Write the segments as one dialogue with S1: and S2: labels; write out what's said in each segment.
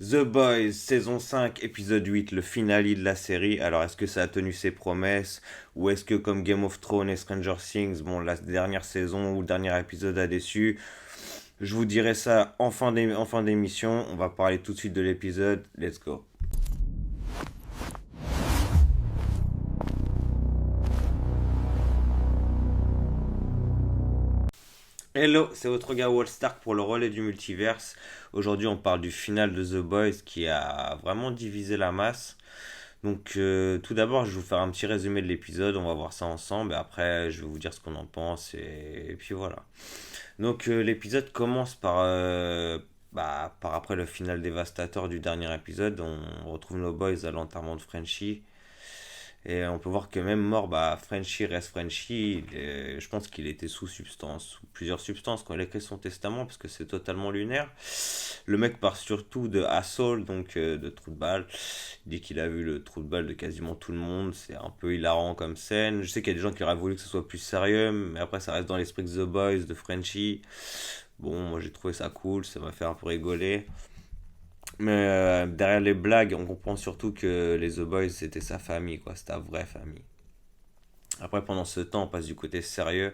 S1: The Boys, saison 5, épisode 8, le finale de la série. Alors, est-ce que ça a tenu ses promesses? Ou est-ce que, comme Game of Thrones et Stranger Things, bon, la dernière saison ou le dernier épisode a déçu? Je vous dirai ça en fin d'émission. On va parler tout de suite de l'épisode. Let's go. Hello, c'est votre gars Wallstark pour le relais du multiverse. Aujourd'hui, on parle du final de The Boys qui a vraiment divisé la masse. Donc, tout d'abord, je vais vous faire un petit résumé de l'épisode. On va voir ça ensemble. Et après, je vais vous dire ce qu'on en pense. Et puis voilà. Donc, l'épisode commence par après le final dévastateur du dernier épisode. On retrouve nos boys à l'enterrement de Frenchie. Et on peut voir que même mort, Frenchie reste Frenchie. Je pense qu'il était sous substance, sous plusieurs substances quand il a écrit son testament, parce que c'est totalement lunaire. Le mec part surtout de Assault, donc de trou de balle. Il dit qu'il a vu le trou de balle de quasiment tout le monde. C'est un peu hilarant comme scène. Je sais qu'il y a des gens qui auraient voulu que ce soit plus sérieux, mais après ça reste dans l'esprit de The Boys, de Frenchie. Bon, moi j'ai trouvé ça cool, ça m'a fait un peu rigoler. Mais derrière les blagues, on comprend surtout que les The Boys, c'était sa famille, quoi. C'était sa vraie famille. Après, pendant ce temps, on passe du côté sérieux.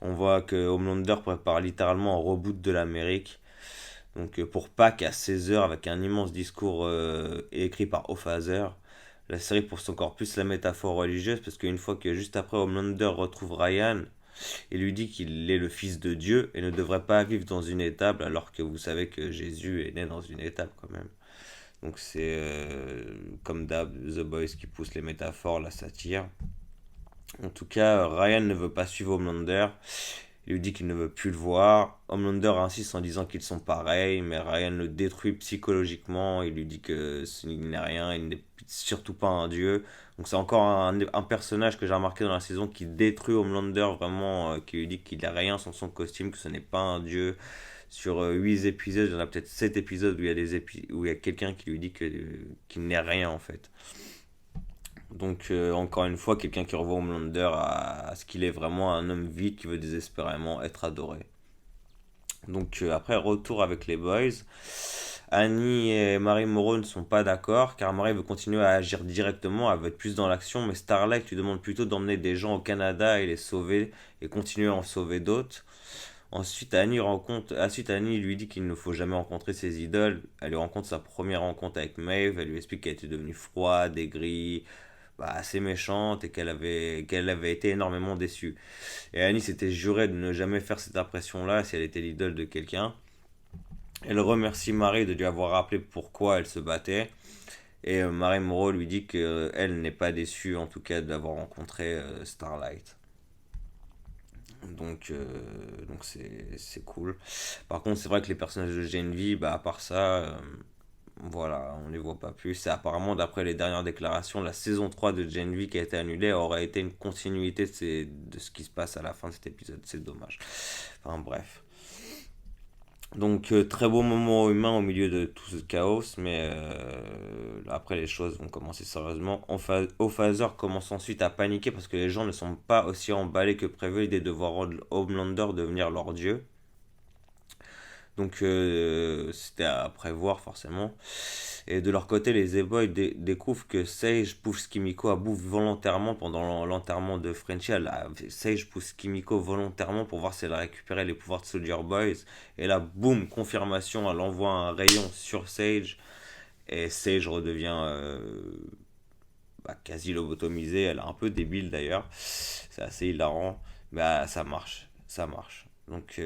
S1: On voit que Homelander prépare littéralement un reboot de l'Amérique. Donc pour Pâques à 16 heures avec un immense discours écrit par Ophazer. La série pousse encore plus la métaphore religieuse parce qu'une fois que juste après Homelander retrouve Ryan, il lui dit qu'il est le fils de Dieu et ne devrait pas vivre dans une étable alors que vous savez que Jésus est né dans une étable quand même. Donc c'est comme d'hab The Boys qui pousse les métaphores, la satire. En tout cas, Ryan ne veut pas suivre Homelander. Il lui dit qu'il ne veut plus le voir. Homelander insiste en disant qu'ils sont pareils, mais Ryan le détruit psychologiquement. Il lui dit que ce n'est rien, il n'est surtout pas un dieu. Donc c'est encore un personnage que j'ai remarqué dans la saison qui détruit Homelander vraiment, qui lui dit qu'il n'a rien sans son costume, que ce n'est pas un dieu. Sur 8 épisodes, il y en a peut-être 7 épisodes où où il y a quelqu'un qui lui dit qu'il n'est rien en fait. Donc, encore une fois, quelqu'un qui revoit Homelander à ce qu'il est vraiment un homme vide qui veut désespérément être adoré. Donc, après, retour avec les boys. Annie et Marie Moreau ne sont pas d'accord car Marie veut continuer à agir directement, elle veut être plus dans l'action, mais Starlight lui demande plutôt d'emmener des gens au Canada et les sauver et continuer à en sauver d'autres. Ensuite, Annie lui dit qu'il ne faut jamais rencontrer ses idoles. Elle lui rencontre sa première rencontre avec Maeve. Elle lui explique qu'elle était devenue froide, aigrie, assez méchante et qu'elle avait été énormément déçue. Et Annie s'était juré de ne jamais faire cette impression-là si elle était l'idole de quelqu'un. Elle remercie Marie de lui avoir rappelé pourquoi elle se battait. Et Marie Moreau lui dit qu'elle n'est pas déçue, en tout cas, d'avoir rencontré Starlight. Donc c'est cool. Par contre, c'est vrai que les personnages de Gen V, à part ça, voilà, on les voit pas plus. C'est apparemment, d'après les dernières déclarations, la saison 3 de Gen V qui a été annulée aurait été une continuité de ce qui se passe à la fin de cet épisode. C'est dommage. Enfin bref. Donc très beau moment humain au milieu de tout ce chaos, mais après les choses vont commencer sérieusement. Ophazer commence ensuite à paniquer parce que les gens ne sont pas aussi emballés que prévu l'idée de voir Homelander devenir leur dieu. Donc c'était à prévoir forcément. Et de leur côté, les Z-Boys découvrent que Sage pousse Kimiko à bout volontairement pendant l'enterrement de Frenchie. Sage pousse Kimiko volontairement pour voir si elle a récupéré les pouvoirs de Soldier Boys. Et là, boum, confirmation, elle envoie un rayon sur Sage. Et Sage redevient quasi lobotomisée. Elle est un peu débile d'ailleurs. C'est assez hilarant. Ça marche. Ça marche. Donc,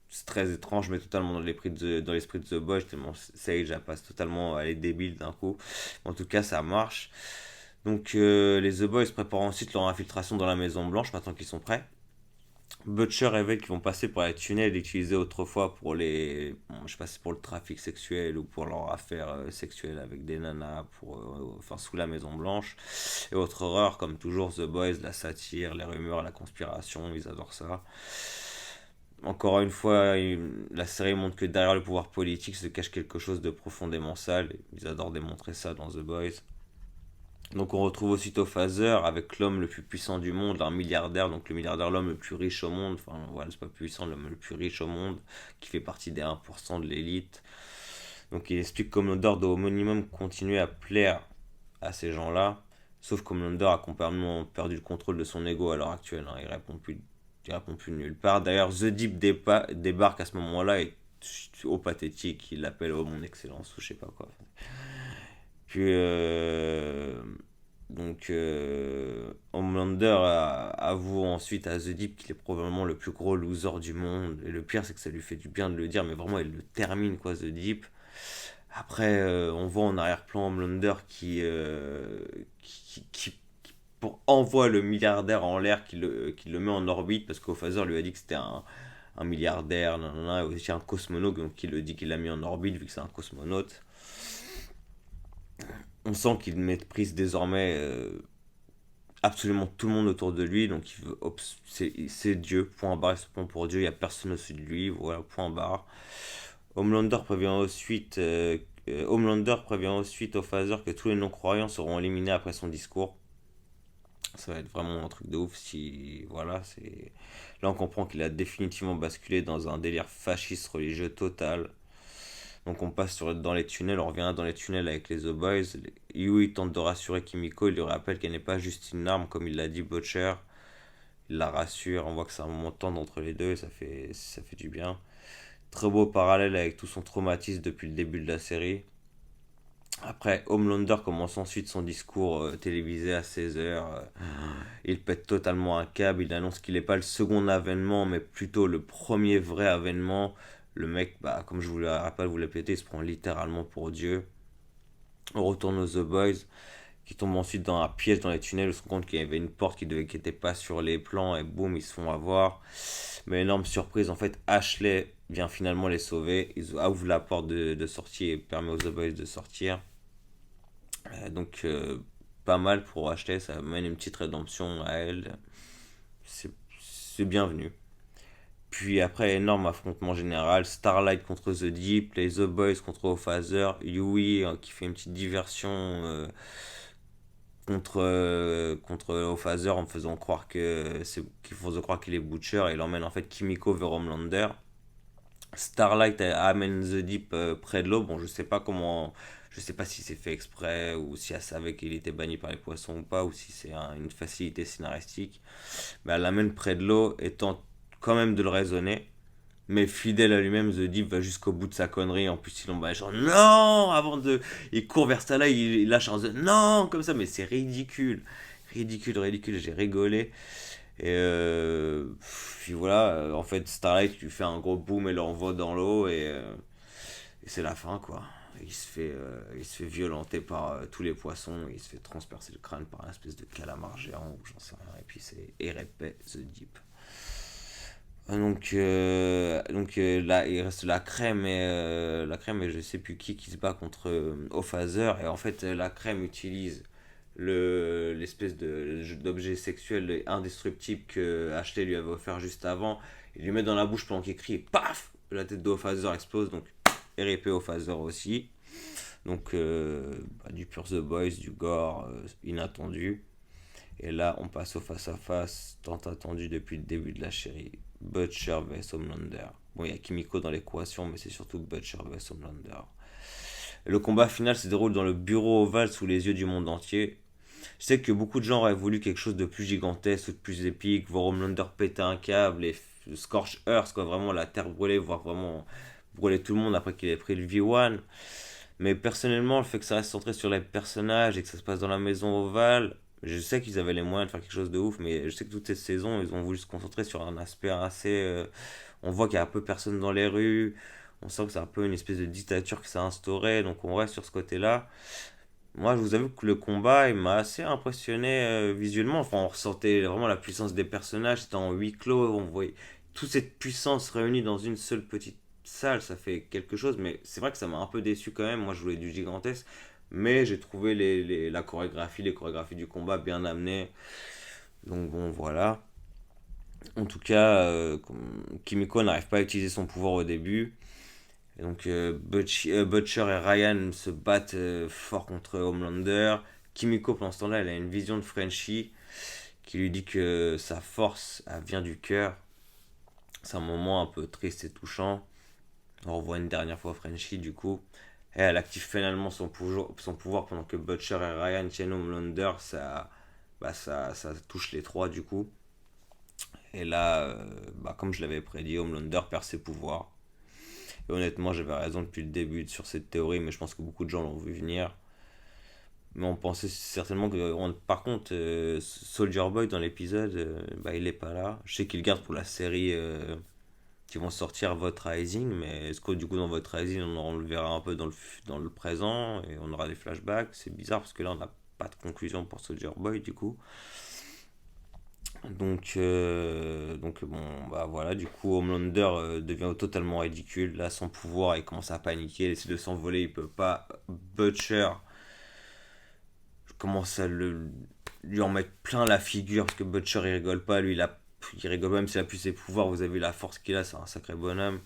S1: c'est très étrange, mais totalement dans l'esprit de The Boys, tellement Sage elle passe totalement, elle est débile d'un coup. En tout cas, ça marche. Donc, les The Boys préparent ensuite leur infiltration dans la Maison Blanche, maintenant qu'ils sont prêts. Butcher et Vec vont passer pour les tunnels utilisés autrefois pour je sais pas si c'est pour le trafic sexuel ou pour leur affaire sexuelle avec des nanas, enfin sous la Maison Blanche. Et autre horreur, comme toujours, The Boys, la satire, les rumeurs, la conspiration, ils adorent ça. Encore une fois, la série montre que derrière le pouvoir politique se cache quelque chose de profondément sale. Ils adorent démontrer ça dans The Boys. Donc on retrouve aussitôt Phaser avec l'homme le plus puissant du monde, un milliardaire, donc le milliardaire, l'homme le plus riche au monde, enfin voilà, c'est pas puissant, l'homme le plus riche au monde, qui fait partie des 1% de l'élite. Donc il explique que Commodore doit au minimum continuer à plaire à ces gens-là, sauf que Homelander a complètement perdu le contrôle de son ego à l'heure actuelle, hein. Il répond plus de nulle part. D'ailleurs, The Deep débarque à ce moment-là et au pathétique, il l'appelle oh mon excellence ou je sais pas quoi. Puis Homelander avoue ensuite à The Deep qu'il est probablement le plus gros loser du monde. Et le pire, c'est que ça lui fait du bien de le dire, mais vraiment, il le termine, quoi, The Deep. Après, on voit en arrière-plan Homelander envoie le milliardaire en l'air, qui le met en orbite, parce qu'Ophazer lui a dit que c'était un milliardaire, nanana, et aussi un cosmonaute, donc il le dit qu'il l'a mis en orbite, vu que c'est un cosmonaute. On sent qu'il méprise désormais absolument tout le monde autour de lui, donc c'est Dieu, point barre, il se prend pour Dieu, il n'y a personne au-dessus de lui, voilà, point barre. Homelander prévient ensuite au Phaser que tous les non-croyants seront éliminés après son discours. Ça va être vraiment un truc de ouf si. Voilà, c'est. Là, on comprend qu'il a définitivement basculé dans un délire fasciste religieux total. Donc, on passe dans les tunnels, on revient dans les tunnels avec les The Boys. Yui tente de rassurer Kimiko, il lui rappelle qu'elle n'est pas juste une arme, comme il l'a dit Butcher. Il la rassure, on voit que c'est un moment tendre entre les deux et ça fait du bien. Très beau parallèle avec tout son traumatisme depuis le début de la série. Après, Homelander commence ensuite son discours télévisé à 16h. Il pète totalement un câble. Il annonce qu'il n'est pas le second avènement, mais plutôt le premier vrai avènement. Le mec, bah, comme je vous le rappelle, vous l'avez pété, il se prend littéralement pour Dieu. On retourne aux The Boys, qui tombent ensuite dans un piège dans les tunnels. Ils se rendent compte qu'il y avait une porte qui n'était pas sur les plans, et boum, ils se font avoir. Mais énorme surprise, en fait, Ashley vient finalement les sauver. Ils ouvrent la porte de sortie et permet aux The Boys de sortir. Donc, pas mal pour Ashley, ça mène une petite rédemption à elle. C'est bienvenu. Puis après, énorme affrontement général. Starlight contre The Deep, les The Boys contre Ophazer, Yui qui fait une petite diversion contre Ophazer en faisant croire qu'il faisait croire qu'il est Butcher et il emmène en fait Kimiko vers Homelander. Starlight amène The Deep près de l'eau. Bon, je sais pas si c'est fait exprès ou si elle savait qu'il était banni par les poissons ou pas, ou si c'est une facilité scénaristique. Mais elle l'amène près de l'eau, étant quand même de le raisonner. Mais fidèle à lui-même, The Deep va jusqu'au bout de sa connerie. En plus, il en bat genre non avant de. Il court vers Starlight, il lâche un non comme ça, mais c'est ridicule. Ridicule, ridicule, j'ai rigolé. Et puis voilà, en fait, Starlight lui fait un gros boom et l'envoie dans l'eau et c'est la fin quoi. Il se fait violenter par tous les poissons, et il se fait transpercer le crâne par une espèce de calamar géant ou j'en sais rien. Et puis c'est Erepet The Deep. Là, il reste la crème et je sais plus qui se bat contre Ophazer. Et en fait, la crème utilise l'espèce d'objet sexuel indestructible que Ashley lui avait offert juste avant. Il lui met dans la bouche pendant qu'il crie et paf, la tête d'Ophazer explose. Donc RIP Ophazer aussi. Donc du pur The Boys, du gore inattendu. Et là, on passe au face-à-face tant attendu depuis le début de la série. Butcher vs Homelander. Bon, il y a Kimiko dans l'équation, mais c'est surtout Butcher vs Homelander. Le combat final se déroule dans le bureau ovale sous les yeux du monde entier. Je sais que beaucoup de gens auraient voulu quelque chose de plus gigantesque ou de plus épique, voir Homelander péter un câble et Scorch Earth, quoi, vraiment la terre brûlée, voir vraiment brûler tout le monde après qu'il ait pris le V1. Mais personnellement, le fait que ça reste centré sur les personnages et que ça se passe dans la maison ovale, je sais qu'ils avaient les moyens de faire quelque chose de ouf, mais je sais que toute cette saison, ils ont voulu se concentrer sur un aspect assez. On voit qu'il y a un peu personne dans les rues, on sent que c'est un peu une espèce de dictature qui s'est instaurée, donc on reste sur ce côté-là. Moi, je vous avoue que le combat, il m'a assez impressionné visuellement. Enfin, on ressentait vraiment la puissance des personnages. C'était en huis clos. On voyait toute cette puissance réunie dans une seule petite salle. Ça fait quelque chose. Mais c'est vrai que ça m'a un peu déçu quand même. Moi, je voulais du gigantesque. Mais j'ai trouvé la chorégraphie, les chorégraphies du combat bien amenées. Donc bon, voilà. En tout cas, Kimiko n'arrive pas à utiliser son pouvoir au début. Et donc Butcher et Ryan se battent fort contre Homelander. Kimiko, pendant ce temps-là, elle a une vision de Frenchie qui lui dit que sa force, elle vient du cœur. C'est un moment un peu triste et touchant. On revoit une dernière fois Frenchie, du coup. Et elle active finalement son pouvoir pendant que Butcher et Ryan tiennent Homelander. Ça touche les trois, du coup. Et là, comme je l'avais prédit, Homelander perd ses pouvoirs. Et honnêtement, j'avais raison depuis le début sur cette théorie, mais je pense que beaucoup de gens l'ont vu venir. Mais on pensait certainement que. Par contre, Soldier Boy dans l'épisode, il est pas là. Je sais qu'il le garde pour la série qui vont sortir Votre Rising, mais est-ce que du coup dans Votre Rising on le verra un peu dans le présent et on aura des flashbacks? C'est bizarre parce que là on n'a pas de conclusion pour Soldier Boy du coup. Donc bon, voilà, du coup Homelander devient totalement ridicule. Là, son pouvoir, il commence à paniquer, il essaie de s'envoler, il peut pas. Butcher commence à lui en mettre plein la figure parce que Butcher il rigole pas, lui il rigole pas même s'il a plus ses pouvoirs. Vous avez la force qu'il a, c'est un sacré bonhomme.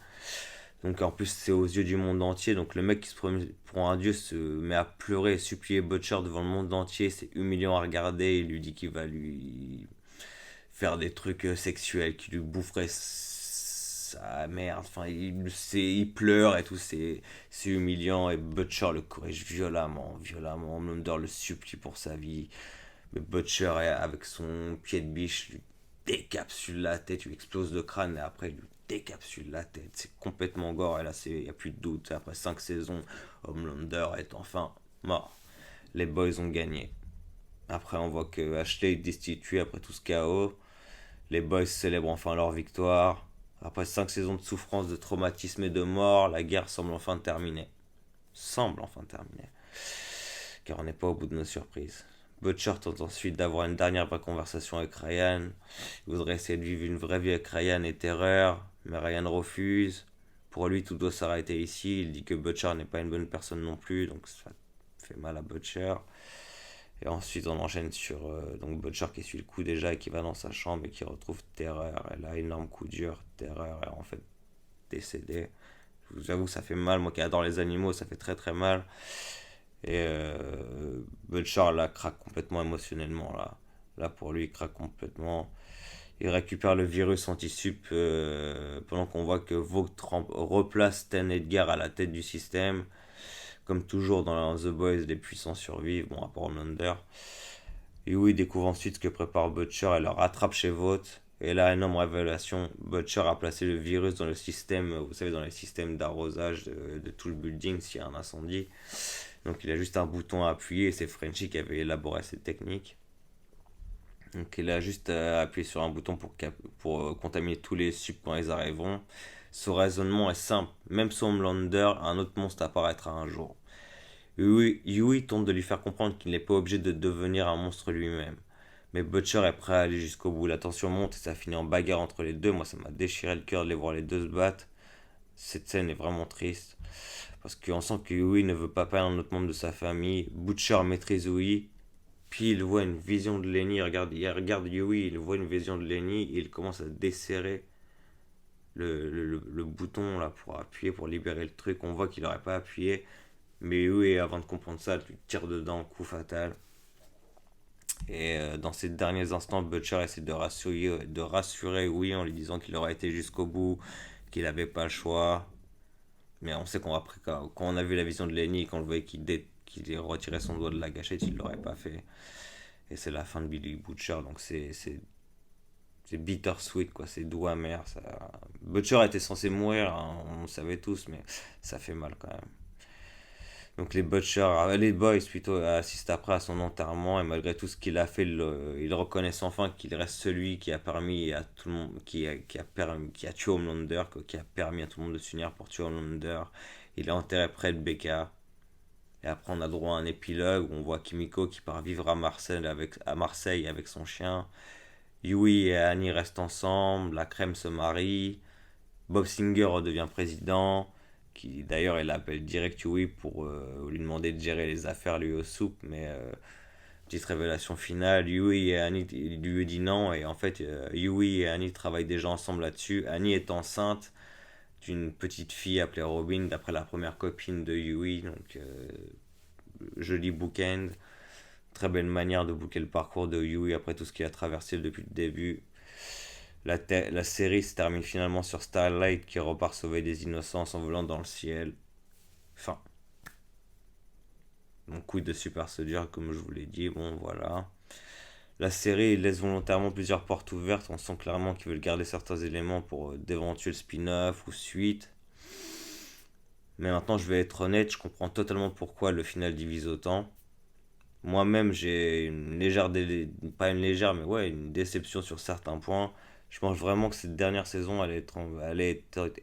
S1: Donc en plus c'est aux yeux du monde entier. Donc le mec qui se prend pour un dieu se met à pleurer et supplier Butcher devant le monde entier. C'est humiliant à regarder. Il lui dit qu'il va lui faire des trucs sexuels, qu'il lui boufferait sa merde. Enfin il pleure et tout. C'est humiliant et Butcher le corrige violemment. Homelander le supplie pour sa vie. Mais Butcher avec son pied de biche lui décapsule la tête, lui explose le crâne et après il lui décapsule la tête. C'est complètement gore et là il n'y a plus de doute. Après 5 saisons, Homelander est enfin mort. Les boys ont gagné. Après on voit que Ashley est destitué après tout ce chaos. Les boys célèbrent enfin leur victoire. Après 5 saisons de souffrance, de traumatisme et de mort, la guerre semble enfin terminée. Car on n'est pas au bout de nos surprises. Butcher tente ensuite d'avoir une dernière vraie conversation avec Ryan. Il voudrait essayer de vivre une vraie vie avec Ryan et Terreur, mais Ryan refuse. Pour lui, tout doit s'arrêter ici. Il dit que Butcher n'est pas une bonne personne non plus, donc ça fait mal à Butcher. Et ensuite, on enchaîne sur donc Butcher qui suit le coup déjà et qui va dans sa chambre et qui retrouve Terreur. Et là, énorme coup dur. Terreur est en fait décédé. Je vous avoue que ça fait mal. Moi qui adore les animaux, ça fait très très mal. Et Butcher là craque complètement émotionnellement là. Là pour lui il craque complètement. Il récupère le virus anti-sup pendant qu'on voit que Vogt replace Stan Edgar à la tête du système. Comme toujours dans The Boys, les puissants survivent, bon à part Homelander. Et oui, il découvre ensuite ce que prépare Butcher et le rattrape chez Vogt. Et là, énorme révélation, Butcher a placé le virus dans le système, vous savez, dans les systèmes d'arrosage de tout le building s'il y a un incendie. Donc il a juste un bouton à appuyer et c'est Frenchy qui avait élaboré cette technique. Donc il a juste à appuyer sur un bouton pour contaminer tous les subs quand ils arriveront. Son raisonnement est simple. Même sans Homelander, un autre monstre apparaîtra un jour. Yui tente de lui faire comprendre qu'il n'est pas obligé de devenir un monstre lui-même. Mais Butcher est prêt à aller jusqu'au bout. La tension monte et ça finit en bagarre entre les deux. Moi ça m'a déchiré le cœur de les voir les deux se battre. Cette scène est vraiment triste. Parce qu'on sent que Yui ne veut pas perdre un autre membre de sa famille. Butcher maîtrise Yui. Puis il voit une vision de Lenny. Il regarde Yui, il voit une vision de Lenny. Et il commence à desserrer le bouton là pour appuyer, pour libérer le truc. On voit qu'il n'aurait pas appuyé. Mais Yui, avant de comprendre ça, lui tire dedans, coup fatal. Et dans ces derniers instants, Butcher essaie de rassurer Yui en lui disant qu'il aurait été jusqu'au bout, qu'il n'avait pas le choix. Mais on sait quand on a vu la vision de Lenny, qu'on le voyait qu'il retirait son doigt de la gâchette, il l'aurait pas fait. Et c'est la fin de Billy Butcher, donc c'est bittersweet, quoi, c'est doux amer. Ça. Butcher était censé mourir, hein, on le savait tous, mais ça fait mal quand même. Donc les boys plutôt assistent après à son enterrement et malgré tout ce qu'il a fait, ils reconnaissent enfin qu'il reste celui qui a permis à tout le monde, qui a tué Homelander, qui a permis à tout le monde de s'unir pour tuer Homelander. Il est enterré près de Becca. Et après on a droit à un épilogue où on voit Kimiko qui part vivre à Marseille avec son chien. Yui et Annie restent ensemble, la crème se marie, Bob Singer redevient président, qui d'ailleurs il appelle direct Yui pour lui demander de gérer les affaires lui au soupe, mais petite révélation finale, Yui et Annie il lui dit non et en fait Yui et Annie travaillent déjà ensemble là-dessus. Annie est enceinte d'une petite fille appelée Robin d'après la première copine de Yui, donc joli bookend. Très belle manière de boucler le parcours de Yui après tout ce qu'il a traversé depuis le début. La série se termine finalement sur Starlight qui repart sauver des innocents en volant dans le ciel. Fin. Donc coup de Super Soldier comme je vous l'ai dit, bon voilà. La série laisse volontairement plusieurs portes ouvertes, on sent clairement qu'ils veulent garder certains éléments pour d'éventuels spin-off ou suites. Mais maintenant je vais être honnête, je comprends totalement pourquoi le final divise autant. Moi-même j'ai une légère, pas une légère, mais ouais, une déception sur certains points. Je pense vraiment que cette dernière saison allait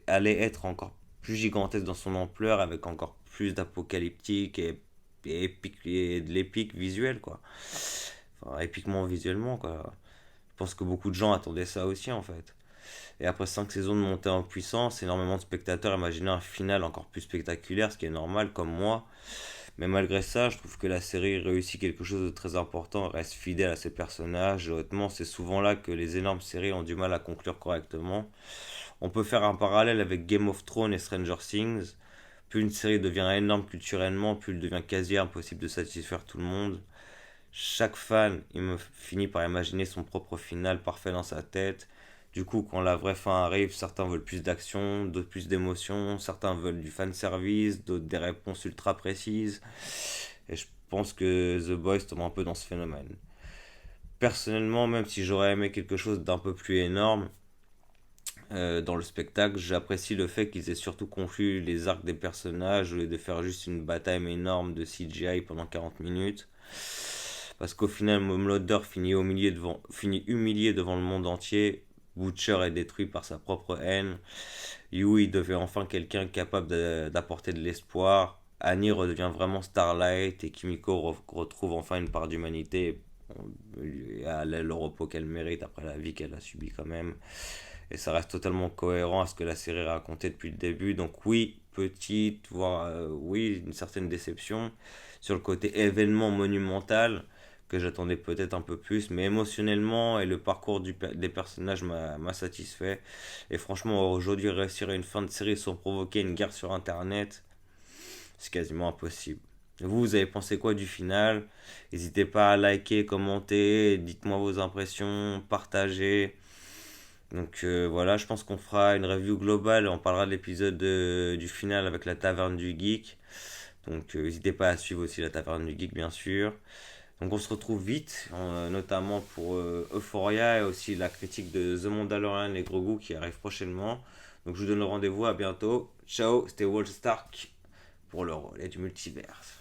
S1: être encore plus gigantesque dans son ampleur, avec encore plus d'apocalyptique et de l'épique visuel, quoi. Enfin, épiquement visuellement, quoi. Je pense que beaucoup de gens attendaient ça aussi, en fait. Et après 5 saisons de montée en puissance, énormément de spectateurs imaginaient un final encore plus spectaculaire, ce qui est normal, comme moi. Mais malgré ça, je trouve que la série réussit quelque chose de très important, reste fidèle à ses personnages. Et honnêtement, c'est souvent là que les énormes séries ont du mal à conclure correctement. On peut faire un parallèle avec Game of Thrones et Stranger Things. Plus une série devient énorme culturellement, plus il devient quasi impossible de satisfaire tout le monde. Chaque fan il me finit par imaginer son propre final parfait dans sa tête. Du coup, quand la vraie fin arrive, certains veulent plus d'action, d'autres plus d'émotion, certains veulent du fan service, d'autres des réponses ultra précises. Et je pense que The Boys tombe un peu dans ce phénomène. Personnellement, même si j'aurais aimé quelque chose d'un peu plus énorme dans le spectacle, j'apprécie le fait qu'ils aient surtout conclu les arcs des personnages au lieu de faire juste une bataille énorme de CGI pendant 40 minutes. Parce qu'au final, Momloader finit humilié devant le monde entier. Butcher est détruit par sa propre haine. Yui devient enfin quelqu'un capable d'apporter de l'espoir. Annie redevient vraiment Starlight et Kimiko retrouve enfin une part d'humanité. Et elle a le repos qu'elle mérite après la vie qu'elle a subie quand même. Et ça reste totalement cohérent à ce que la série racontait depuis le début. Donc oui, petite, voire oui, une certaine déception sur le côté événement monumental que j'attendais peut-être un peu plus, mais émotionnellement et le parcours des personnages m'a satisfait. Et franchement, aujourd'hui, réussir une fin de série sans provoquer une guerre sur Internet, c'est quasiment impossible. Vous avez pensé quoi du final? N'hésitez pas à liker, commenter, dites-moi vos impressions, partagez. Donc voilà, je pense qu'on fera une review globale, on parlera de l'épisode du final avec la taverne du geek. Donc n'hésitez pas à suivre aussi la taverne du geek bien sûr. Donc on se retrouve vite, notamment pour Euphoria et aussi la critique de The Mandalorian et Grogu qui arrive prochainement. Donc je vous donne le rendez-vous, à bientôt. Ciao, c'était Wall Stark pour le relais du multivers.